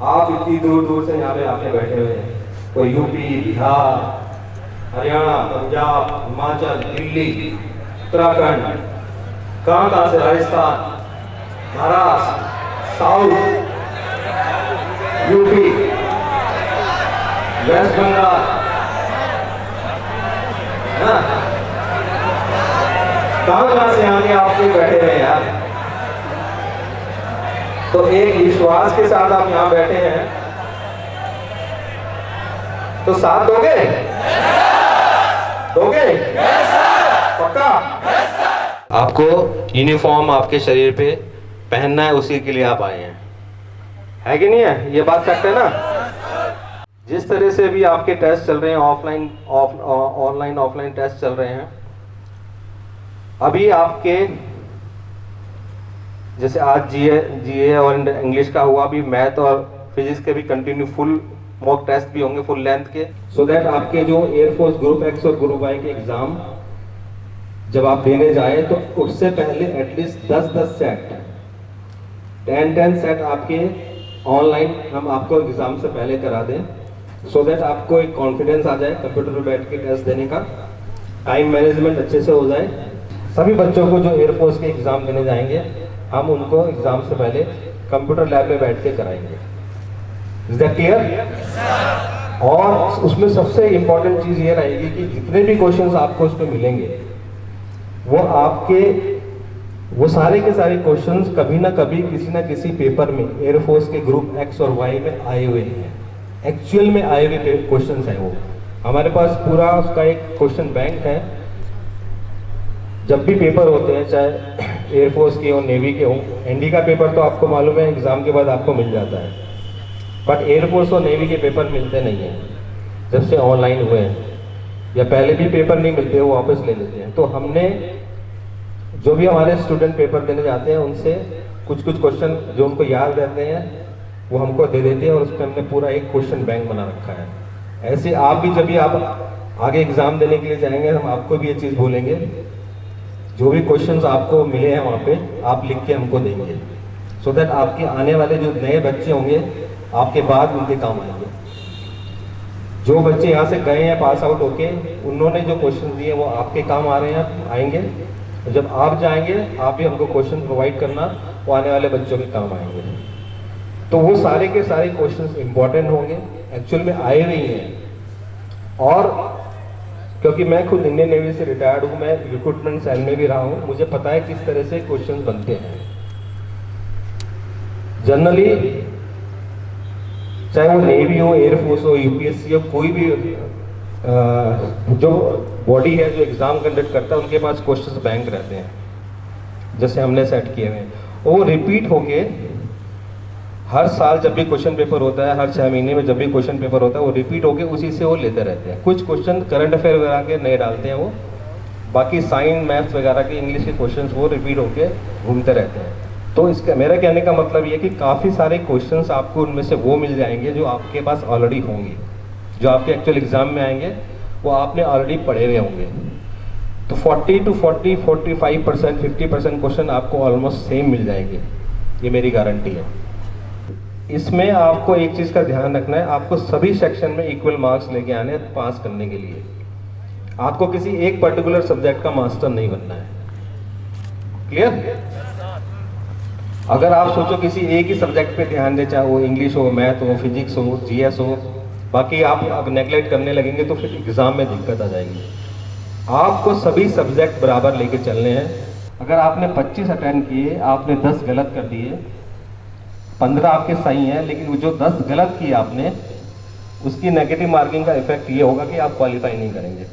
आप इतनी दूर दूर से यहाँ पे आके बैठे हुए हैं, कोई यूपी, बिहार, हरियाणा, पंजाब, हिमाचल, दिल्ली, उत्तराखंड, कहाँ से, राजस्थान, महाराष्ट्र, साउथ, यूपी, वेस्ट बंगाल, कहाँ से आके आप लोग बैठे हैं यार। तो एक विश्वास के साथ आप यहाँ बैठे हैं, तो साथ दोगे? दोगे? पक्का? आपको यूनिफॉर्म आपके शरीर पे पहनना है, उसी के लिए आप आए हैं, है कि नहीं है? ये बात फैक्ट है ना। जिस तरह से भी आपके टेस्ट चल रहे हैं, ऑनलाइन ऑफलाइन टेस्ट चल रहे हैं, अभी आपके जैसे आज जीए और इंग्लिश का हुआ, अभी मैथ और फिजिक्स के भी कंटिन्यू फुल मॉक टेस्ट भी होंगे फुल लेंथ के, सो दैट आपके जो एयरफोर्स ग्रुप एक्स और ग्रुप वाई के एग्जाम जब आप देने जाए तो उससे पहले एटलीस्ट 10 सेट 10 सेट आपके ऑनलाइन हम आपको एग्जाम से पहले करा दें, सो दैट आपको एक कॉन्फिडेंस आ जाए कंप्यूटर पर बैठ के टेस्ट देने का, टाइम मैनेजमेंट अच्छे से हो जाए। सभी बच्चों को जो एयरफोर्स के एग्जाम देने जाएंगे, हम उनको एग्जाम से पहले कंप्यूटर लैब में बैठ के कराएंगे। Is that clear? और उसमें सबसे इंपॉर्टेंट चीज ये रहेगी कि जितने भी क्वेश्चंस आपको उसमें मिलेंगे, वो सारे के सारे क्वेश्चंस कभी ना कभी किसी ना किसी पेपर में एयरफोर्स के ग्रुप एक्स और वाई में आए हुए हैं, एक्चुअल में आए हुए क्वेश्चंस हैं। वो हमारे पास पूरा उसका एक क्वेश्चन बैंक है। जब भी पेपर होते हैं, चाहे एयरफोर्स के हो, नेवी के हो, एनडी का पेपर तो आपको मालूम है एग्जाम के बाद आपको मिल जाता है, बट एयरफोर्स और नेवी के पेपर मिलते नहीं हैं। जब से ऑनलाइन हुए हैं या पहले भी पेपर नहीं मिलते, वो वापस ले लेते हैं। तो हमने जो भी हमारे स्टूडेंट पेपर देने जाते हैं, उनसे कुछ क्वेश्चन जो उनको याद रहते हैं वो हमको दे देते हैं, और उस पर हमने पूरा एक क्वेश्चन बैंक बना रखा है। ऐसे आप भी जब भी आप आगे एग्जाम देने के लिए जाएंगे, हम आपको भी ये चीज़ बोलेंगे, जो भी क्वेश्चंस आपको मिले हैं वहाँ पे आप लिख के हमको देंगे, सो दैट आपके आने वाले जो नए बच्चे होंगे आपके बाद उनके काम आएंगे। जो बच्चे यहाँ से गए हैं पास आउट होके, उन्होंने जो क्वेश्चन दिए वो आपके काम आ रहे हैं, आएंगे। जब आप जाएंगे आप भी हमको क्वेश्चन प्रोवाइड करना, वो आने वाले बच्चों के काम आएंगे। तो वो सारे के सारे क्वेश्चंस इंपॉर्टेंट होंगे, एक्चुअल में आए हुए हैं। और क्योंकि मैं खुद इंडियन नेवी से रिटायर्ड हूँ, मैं रिक्रूटमेंट सेल में भी रहा हूँ, मुझे पता है किस तरह से क्वेश्चंस बनते हैं। जनरली चाहे वो नेवी हो, एयरफोर्स हो, यूपीएससी हो, कोई भी जो बॉडी है जो एग्जाम कंडक्ट करता है, उनके पास क्वेश्चंस बैंक रहते हैं, जैसे हमने सेट किए हुए हैं। वो रिपीट होके हर साल जब भी क्वेश्चन पेपर होता है, हर 6 महीने में जब भी क्वेश्चन पेपर होता है, वो रिपीट होके उसी से वो लेते रहते हैं। कुछ क्वेश्चन करंट अफेयर वगैरह के नए डालते हैं वो, बाकी साइंस मैथ्स वगैरह के इंग्लिश के क्वेश्चंस वो रिपीट होके घूमते रहते हैं। तो इसका मेरा कहने का मतलब ये कि काफ़ी सारे क्वेश्चंस आपको उनमें से वो मिल जाएंगे जो आपके पास ऑलरेडी होंगे, जो आपके एक्चुअल एग्जाम में आएंगे वो आपने ऑलरेडी पढ़े हुए होंगे। तो 45% 50% क्वेश्चन आपको ऑलमोस्ट सेम मिल जाएंगे, ये मेरी गारंटी है। इसमें आपको एक चीज़ का ध्यान रखना है, आपको सभी सेक्शन में इक्वल मार्क्स लेके आने हैं पास करने के लिए। आपको किसी एक पर्टिकुलर सब्जेक्ट का मास्टर नहीं बनना है। क्लियर? अगर आप सोचो किसी एक ही सब्जेक्ट पे ध्यान दे, चाहे वो इंग्लिश हो, मैथ हो, फिजिक्स हो, जीएस हो, बाकी आप नेगलेक्ट करने लगेंगे तो फिर एग्जाम में दिक्कत आ जाएगी। आपको सभी सब्जेक्ट बराबर लेके चलने हैं। अगर आपने 25 अटेम्प्ट किए, आपने 10 गलत कर दिए, 15 आपके सही हैं, लेकिन वो जो 10 गलत किए आपने, उसकी नेगेटिव मार्किंग का इफेक्ट ये होगा कि आप क्वालिफाई नहीं करेंगे।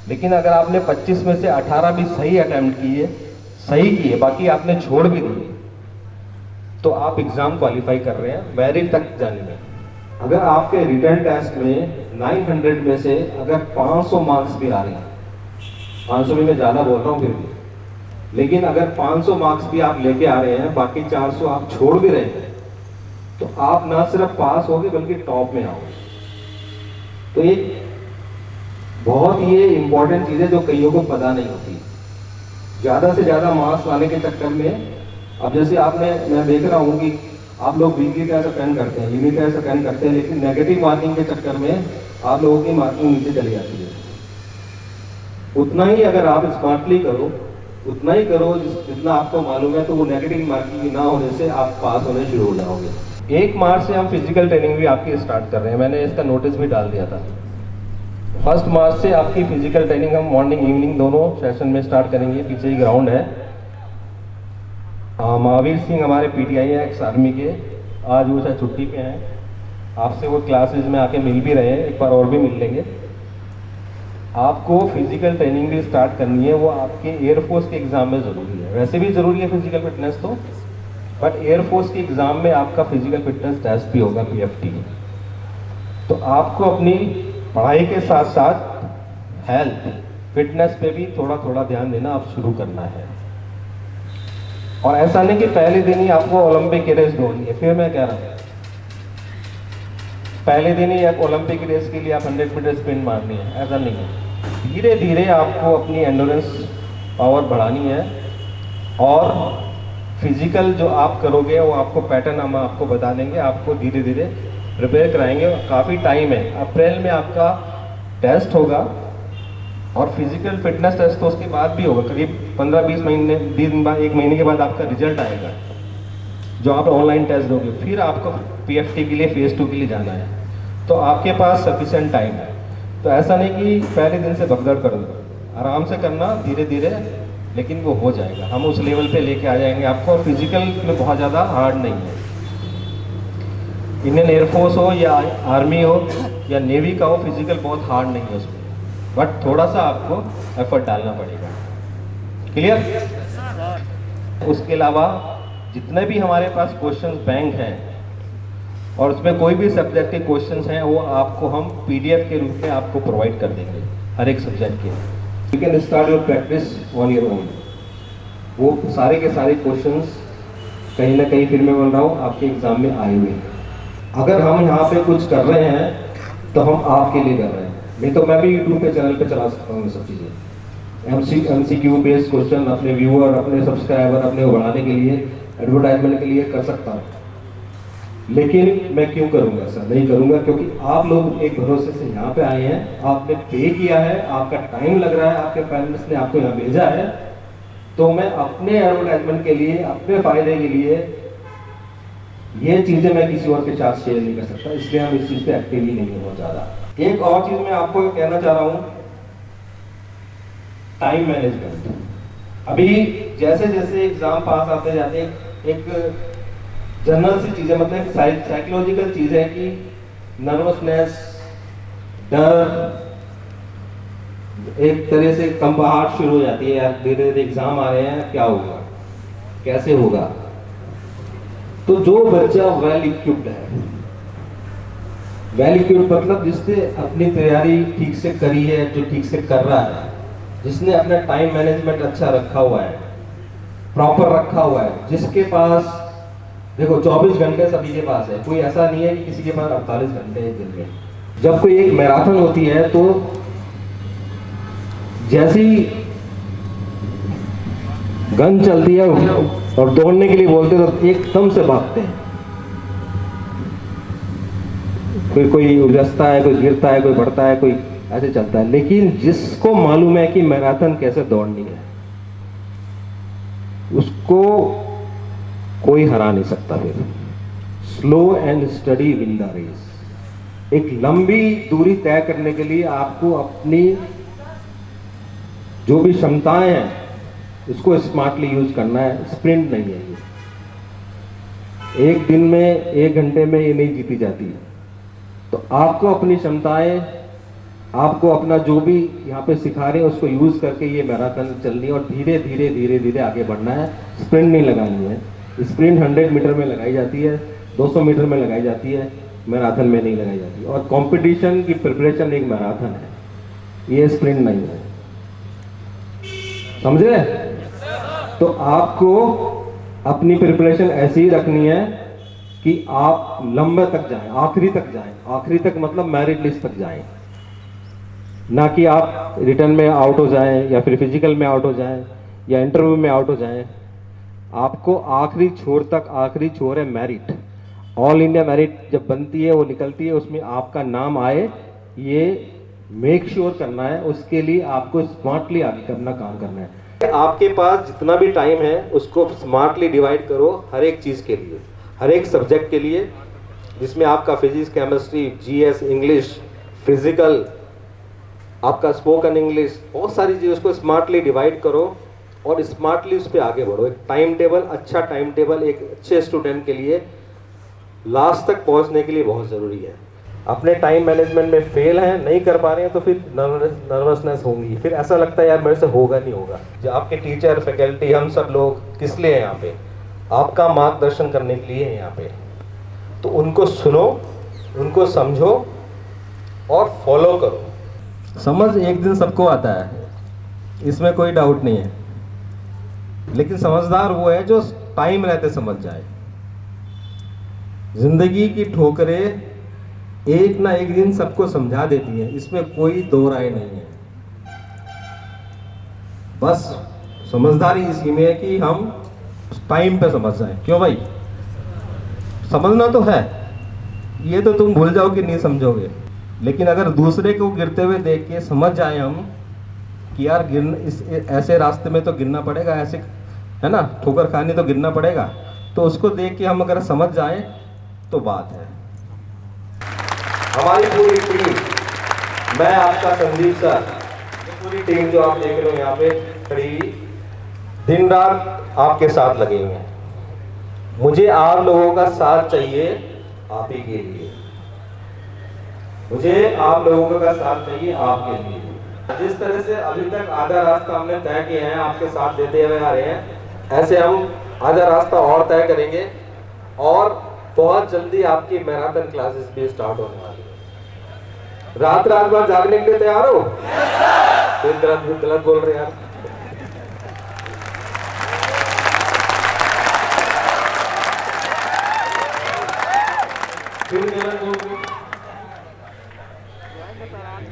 लेकिन अगर आपने 25 में से 18 भी सही अटेम्प्ट किए, सही किए, बाकी आपने छोड़ भी दिए, तो आप एग्जाम क्वालिफाई कर रहे हैं मेरिट तक जाने में। अगर आपके रिटन टेस्ट में 900 में से अगर 500 मार्क्स भी आ रहे हैं, 500 भी मैं ज़्यादा बोल रहा हूँ फिर भी, लेकिन अगर 500 मार्क्स भी आप लेके आ रहे हैं, बाकी 400 आप छोड़ भी रहे हैं, तो आप ना सिर्फ पास होगे बल्कि टॉप में आओगे। तो ये बहुत ही इंपॉर्टेंट चीज़ है जो कईयों को पता नहीं होती। ज़्यादा से ज़्यादा मार्क्स लाने के चक्कर में, अब जैसे मैं देख रहा हूँ कि आप लोग वीकली टेस्ट अटेंड करते हैं, यूनिट टेस्ट अटेंड करते हैं, लेकिन नेगेटिव मार्किंग के चक्कर में आप लोगों की मार्किंग नीचे चली जाती है। उतना ही अगर आप स्मार्टली करो, उतना ही करो जितना आपको मालूम है, तो वो नेगेटिव मार्किंग ना होने से आप पास होने शुरू हो जाओगे। 1 मार्च से हम फिजिकल ट्रेनिंग भी आपकी स्टार्ट कर रहे हैं, मैंने इसका नोटिस भी डाल दिया था। 1 मार्च से आपकी फिजिकल ट्रेनिंग हम मॉर्निंग इवनिंग दोनों सेशन में स्टार्ट करेंगे। पीछे ही ग्राउंड है। महावीर सिंह हमारे पीटीआई है एक्स आर्मी के, आज वो शायद छुट्टी पे हैं, आपसे वो क्लासेस में आके मिल भी रहे हैं, एक बार और भी मिल लेंगे। आपको फिजिकल ट्रेनिंग भी स्टार्ट करनी है, वो आपके एयरफोर्स के एग्ज़ाम में ज़रूरी है। वैसे भी ज़रूरी है फिजिकल फिटनेस तो, बट एयरफोर्स के एग्ज़ाम में आपका फिजिकल फिटनेस टेस्ट भी होगा पीएफटी। तो आपको अपनी पढ़ाई के साथ साथ हेल्थ फिटनेस पे भी थोड़ा थोड़ा ध्यान देना आप शुरू करना है। और ऐसा नहीं कि पहले दिन ही आपको ओलंपिक की रेस दौड़नी है। फिर मैं कह रहा हूँ पहले दिन ही आप ओलंपिक रेस के लिए आप 100 मीटर स्प्रिंट मारनी है, ऐसा नहीं है। धीरे धीरे आपको अपनी एंडोरेंस पावर बढ़ानी है, और फिजिकल जो आप करोगे वो आपको पैटर्न हम आपको बता देंगे, आपको धीरे धीरे प्रिपेयर कराएंगे। काफ़ी टाइम है, अप्रैल में आपका टेस्ट होगा, और फिजिकल फिटनेस टेस्ट तो उसके बाद भी होगा, करीब 15-20 महीने, 20 दिन बाद, 1 महीने के बाद आपका रिजल्ट आएगा जो आप ऑनलाइन टेस्ट दोगे। फिर आपको पीएफटी के लिए फेज़ 2 के लिए जाना है, तो आपके पास सफिशिएंट टाइम है। तो ऐसा नहीं कि पहले दिन से भगदड़ कर दो, आराम से करना धीरे धीरे, लेकिन वो हो जाएगा। हम उस लेवल पे लेके आ जाएंगे आपको। और फिजिकल में बहुत ज़्यादा हार्ड नहीं है। इंडियन एयरफोर्स हो या आर्मी हो या नेवी का हो, फिजिकल बहुत हार्ड नहीं है उसमें, बट थोड़ा सा आपको एफर्ट डालना पड़ेगा। क्लियर? उसके अलावा जितने भी हमारे पास क्वेश्चंस बैंक हैं, और उसमें कोई भी सब्जेक्ट के क्वेश्चंस हैं, वो आपको हम पीडीएफ के रूप में आपको प्रोवाइड कर देंगे हर एक सब्जेक्ट के। You can start your practice on your own. वो सारे के सारे क्वेश्चंस कहीं ना कहीं, फिर मैं बोल रहा हूँ, आपके एग्जाम में आए हुए हैं। अगर हम यहाँ पे कुछ कर रहे हैं तो हम आपके लिए कर रहे हैं, नहीं तो मैं भी यूट्यूब पे चैनल पे चला सकता हूँ ये सब चीज़ें। एमसीक्यू बेस्ड क्वेश्चन अपने व्यूअर, अपने सब्सक्राइबर, अपने को बढ़ाने के लिए, एडवर्टाइजमेंट के लिए कर सकता हूँ, लेकिन मैं क्यों करूँगा? ऐसा नहीं करूँगा, क्योंकि आप लोग एक भरोसे से यहाँ पे आए हैं, आपने पे किया है, आपका टाइम लग रहा है, आपके पेरेंट्स ने आपको यहाँ भेजा है, तो मैं अपने एडवर्टाइजमेंट के लिए, अपने फायदे के लिए ये चीज़ें मैं किसी और के साथ शेयर नहीं कर सकता, इसलिए हम इस चीज़ पे एक्टिव ही नहीं है बहुत ज़्यादा। एक और चीज़ मैं आपको कहना चाह रहा हूँ, टाइम मैनेजमेंट। अभी जैसे जैसे एग्जाम पास आते जाते, एक जनरल सी चीज़ है, मतलब साइकोलॉजिकल चीज़ है कि नर्वसनेस, डर, एक तरह से कंपाहट शुरू हो जाती है। यार धीरे धीरे एग्जाम आ रहे हैं, क्या होगा, कैसे होगा? तो जो बच्चा वेल इक्विप्ड है, वेल इक्विप्ड मतलब जिसने अपनी तैयारी ठीक से करी है, जो ठीक से कर रहा है, जिसने अपना टाइम मैनेजमेंट अच्छा रखा हुआ है, प्रॉपर रखा हुआ है, जिसके पास, देखो 24 घंटे सभी के पास है, कोई ऐसा नहीं है कि किसी के पास 48 घंटे एक दिन में। जब कोई एक मैराथन होती है तो जैसी गन चलती है और दौड़ने के लिए बोलते हैं तो एकदम से भागते हैं, कोई उलझता है, कोई गिरता है, कोई बढ़ता है, कोई ऐसे चलता है। लेकिन जिसको मालूम है कि मैराथन कैसे दौड़नी है, उसको कोई हरा नहीं सकता। फिर slow and study win the race. एक लंबी दूरी तय करने के लिए आपको अपनी जो भी क्षमताएं हैं उसको स्मार्टली यूज करना है, स्प्रिंट नहीं है ये। एक दिन में, एक घंटे में ये नहीं जीती जाती है। तो आपको अपनी क्षमताएं, आपको अपना जो भी यहाँ पे सिखा रहे हैं उसको यूज करके ये मैराथन चलनी है, और धीरे धीरे धीरे धीरे आगे बढ़ना है। स्प्रिंट नहीं लगानी है। स्प्रिंट 100 मीटर में लगाई जाती है, 200 मीटर में लगाई जाती है, मैराथन में नहीं लगाई जाती। और कंपटीशन की प्रिपरेशन एक मैराथन है, ये स्प्रिंट नहीं है, समझे? तो आपको अपनी प्रिपरेशन ऐसी ही रखनी है कि आप लंबे तक जाएं, आखिरी तक जाएं। आखिरी तक मतलब मेरिट लिस्ट तक जाएं, ना कि आप रिटर्न में आउट हो जाएं, या फिर फिजिकल में आउट हो जाएं, या इंटरव्यू में आउट हो जाएं। आपको आखिरी छोर तक, आखिरी छोर है मेरिट। ऑल इंडिया मेरिट जब बनती है, वो निकलती है, उसमें आपका नाम आए, ये मेक श्योर करना है। उसके लिए आपको स्मार्टली आगे अपना काम करना है। आपके पास जितना भी टाइम है उसको स्मार्टली डिवाइड करो हर एक चीज़ के लिए, हर एक सब्जेक्ट के लिए, जिसमें आपका physics, chemistry, GS, English, physical, आपका स्पोकन इंग्लिश, बहुत सारी चीज़, उसको स्मार्टली डिवाइड करो और स्मार्टली उस पर आगे बढ़ो। एक टाइम टेबल, अच्छा टाइम टेबल एक अच्छे स्टूडेंट के लिए लास्ट तक पहुंचने के लिए बहुत ज़रूरी है। अपने टाइम मैनेजमेंट में फेल हैं, नहीं कर पा रहे हैं, तो फिर नर्वसनेस होंगी, फिर ऐसा लगता है यार मेरे से होगा नहीं होगा। जो आपके टीचर, फैकल्टी, हम सब लोग किस लिए हैं यहाँ पे? आपका मार्गदर्शन करने के लिए हैं यहाँ पे। तो उनको सुनो, उनको समझो और फॉलो करो। समझ एक दिन सबको आता है, इसमें कोई डाउट नहीं है, लेकिन समझदार वो है जो टाइम रहते समझ जाए। जिंदगी की ठोकरें एक ना एक दिन सबको समझा देती हैं, इसमें कोई दो राय नहीं है। बस समझदारी इसी में है कि हम टाइम पे समझ जाए। क्यों भाई? समझना तो है, ये तो तुम भूल जाओ कि नहीं समझोगे, लेकिन अगर दूसरे को गिरते हुए देख के समझ जाए हम कि यार गिरना, इस ऐसे रास्ते में तो गिरना पड़ेगा, ऐसे है ना, ठोकर खानी तो गिरना पड़ेगा, तो उसको देख के हम अगर समझ जाए तो बात है। हमारी पूरी टीम, मैं आपका संदीप सर, पूरी टीम जो आप देख रहे हो यहाँ पे खड़ी, दिन रात आपके साथ लगे हुए हैं। मुझे आप लोगों का साथ चाहिए आप ही के लिए, मुझे आप लोगों का साथ चाहिए आपके लिए। जिस तरह से अभी तक आधा रास्ता हमने तय किया है, आपके साथ देते हुए आ रहे हैं, ऐसे हम आधा रास्ता और तय करेंगे और बहुत जल्दी आपकी मैराथन क्लासेस भी स्टार्ट होने वाली है। रात भर जागने के लिए तैयार हो? फिर गलत बोल रहे यार।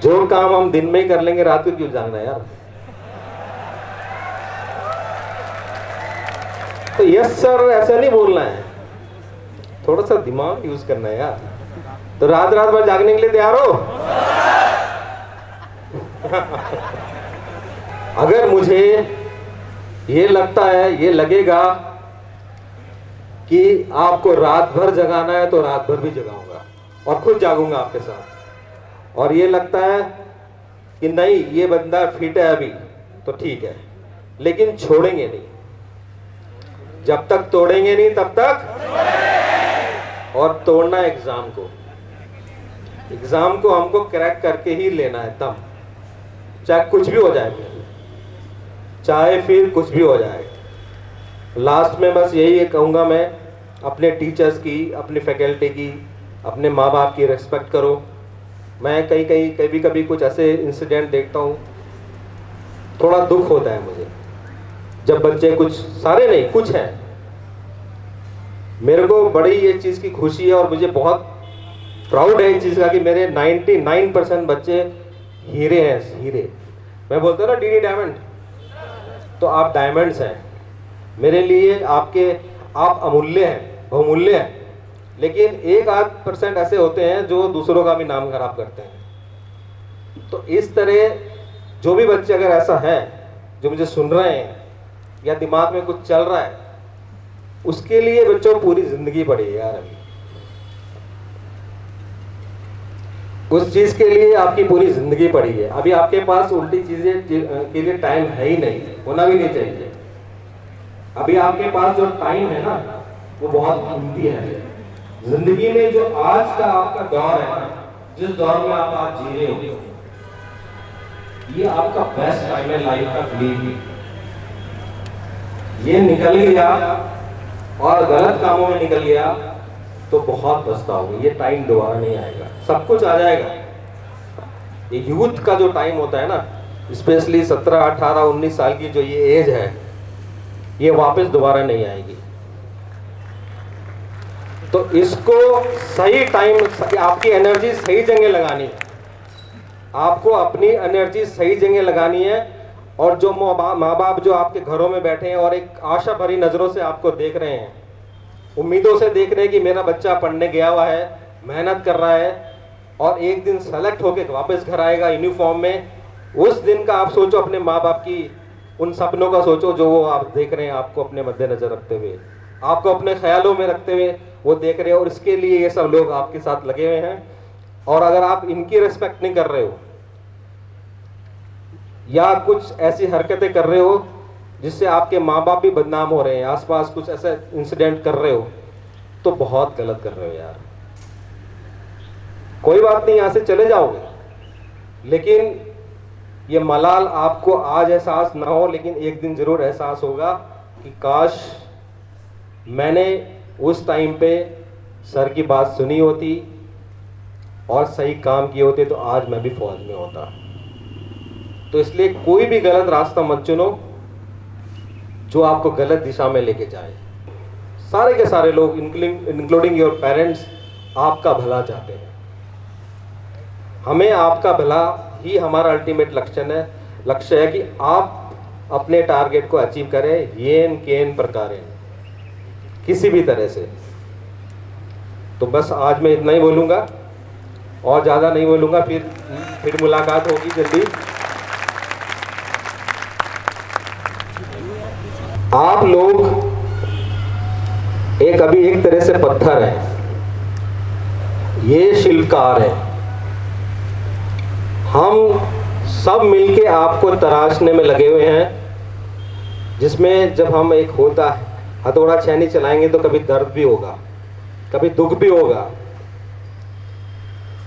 जो काम हम दिन में ही कर लेंगे, रात को क्यों जागना यार? तो यस सर ऐसा नहीं बोलना है, थोड़ा सा दिमाग यूज करना है यार। तो रात भर जागने के लिए तैयार हो? अगर मुझे ये लगता है, ये लगेगा कि आपको रात भर जगाना है तो रात भर भी जगाऊंगा और खुद जागूंगा आपके साथ। और ये लगता है कि नहीं ये बंदा फिट है अभी, तो ठीक है, लेकिन छोड़ेंगे नहीं, जब तक तोड़ेंगे नहीं तब तक। और तोड़ना एग्जाम को हमको क्रैक करके ही लेना है, तब चाहे कुछ भी हो जाए, चाहे फिर कुछ भी हो जाए। लास्ट में बस यही कहूँगा मैं, अपने टीचर्स की, अपनी फैकल्टी की, अपने माँ बाप की रिस्पेक्ट करो। मैं कभी कुछ ऐसे इंसिडेंट देखता हूँ, थोड़ा दुख होता है मुझे, जब बच्चे कुछ, सारे नहीं, कुछ हैं, मेरे को बड़ी ये चीज़ की खुशी है और मुझे बहुत प्राउड है इस चीज़ का कि मेरे 99% बच्चे हीरे हैं, हीरे। मैं बोलता हूँ ना डीडी डायमंड, तो आप डायमंड्स हैं मेरे लिए। आप अमूल्य हैं, बहुमूल्य हैं। लेकिन 1-8% ऐसे होते हैं जो दूसरों का भी नाम खराब करते हैं। तो इस तरह जो भी बच्चे अगर ऐसा है जो मुझे सुन रहे हैं या दिमाग में कुछ चल रहा है, उसके लिए बच्चों पूरी जिंदगी पड़ी है यार। अभी उस चीज के लिए आपकी पूरी जिंदगी पड़ी है। अभी आपके पास उल्टी चीजें के लिए टाइम है ही नहीं, होना भी नहीं चाहिए। अभी आपके पास जो टाइम है ना, वो बहुत कीमती है। जिंदगी में जो आज का आपका दौर है, जिस दौर में आप आज जी रहे हो, ये आपका बेस्ट टाइम है लाइफ का। बिलीव ये निकल गया और गलत कामों में निकल गया तो बहुत पछताओगे। ये टाइम दोबारा नहीं आएगा, सब कुछ आ जाएगा। ये यूथ का जो टाइम होता है ना, स्पेशली 17, 18, 19 साल की जो ये एज है, ये वापस दोबारा नहीं आएगी। तो इसको सही टाइम, आपकी एनर्जी सही जगह लगानी है, आपको अपनी एनर्जी सही जगह लगानी है। और जो माँ बाप जो आपके घरों में बैठे हैं और एक आशा भरी नजरों से आपको देख रहे हैं, उम्मीदों से देख रहे हैं कि मेरा बच्चा पढ़ने गया हुआ है, मेहनत कर रहा है और एक दिन सेलेक्ट होकर वापस घर आएगा यूनिफॉर्म में। उस दिन का आप सोचो, अपने माँ बाप की उन सपनों का सोचो जो वो आप देख रहे हैं, आपको अपने मद्देनजर रखते हुए, आपको अपने ख्यालों में रखते हुए वो देख रहे हो, और इसके लिए ये सब लोग आपके साथ लगे हुए हैं। और अगर आप इनकी रिस्पेक्ट नहीं कर रहे हो या कुछ ऐसी हरकतें कर रहे हो जिससे आपके माँ बाप भी बदनाम हो रहे हैं, आसपास कुछ ऐसा इंसिडेंट कर रहे हो, तो बहुत गलत कर रहे हो यार। कोई बात नहीं, यहां से चले जाओगे, लेकिन ये मलाल आपको आज एहसास ना हो, लेकिन एक दिन जरूर एहसास होगा कि काश मैंने उस टाइम पे सर की बात सुनी होती और सही काम किए होते, तो आज मैं भी फौज में होता। तो इसलिए कोई भी गलत रास्ता मत चुनो जो आपको गलत दिशा में लेके जाए। सारे के सारे लोग इंक्लूडिंग योर पेरेंट्स आपका भला चाहते हैं। हमें आपका भला ही हमारा अल्टीमेट लक्ष्य है कि आप अपने टारगेट को अचीव करें, येन केन प्रकारेण, किसी भी तरह से। तो बस आज मैं इतना ही बोलूंगा और ज्यादा नहीं बोलूंगा, फिर मुलाकात होगी जल्दी। आप लोग अभी एक तरह से पत्थर है, ये शिल्पकार है। हम सब मिलके आपको तराशने में लगे हुए हैं, जिसमें जब हम एक होता है हथौड़ा छेनी चलाएंगे तो कभी दर्द भी होगा, कभी दुख भी होगा,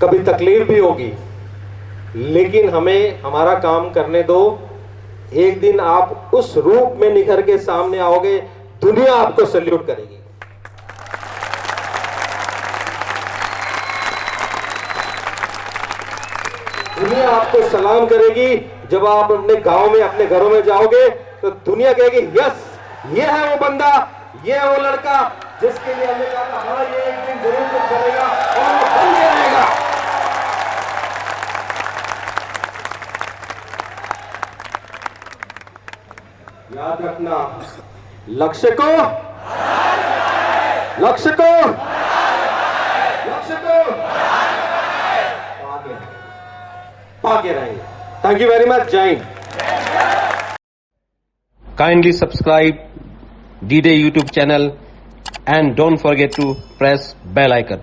कभी तकलीफ भी होगी, लेकिन हमें हमारा काम करने दो। एक दिन आप उस रूप में निखर के सामने आओगे, दुनिया आपको सैल्यूट करेगी। दुनिया आपको सलाम करेगी। जब आप अपने गांव में, अपने घरों में जाओगे तो दुनिया कहेगी यस, ये है वो बंदा, ये है वो लड़का जिसके लिए हमने कहा था हाँ ये एक दिन जरूर कुछ करेगा और वो बन के रहेगा। याद रखना, लक्ष्य को पाके रहेंगे। Thank you very much. जय Hind. Kindly subscribe D-Day YouTube channel and don't forget to press bell icon.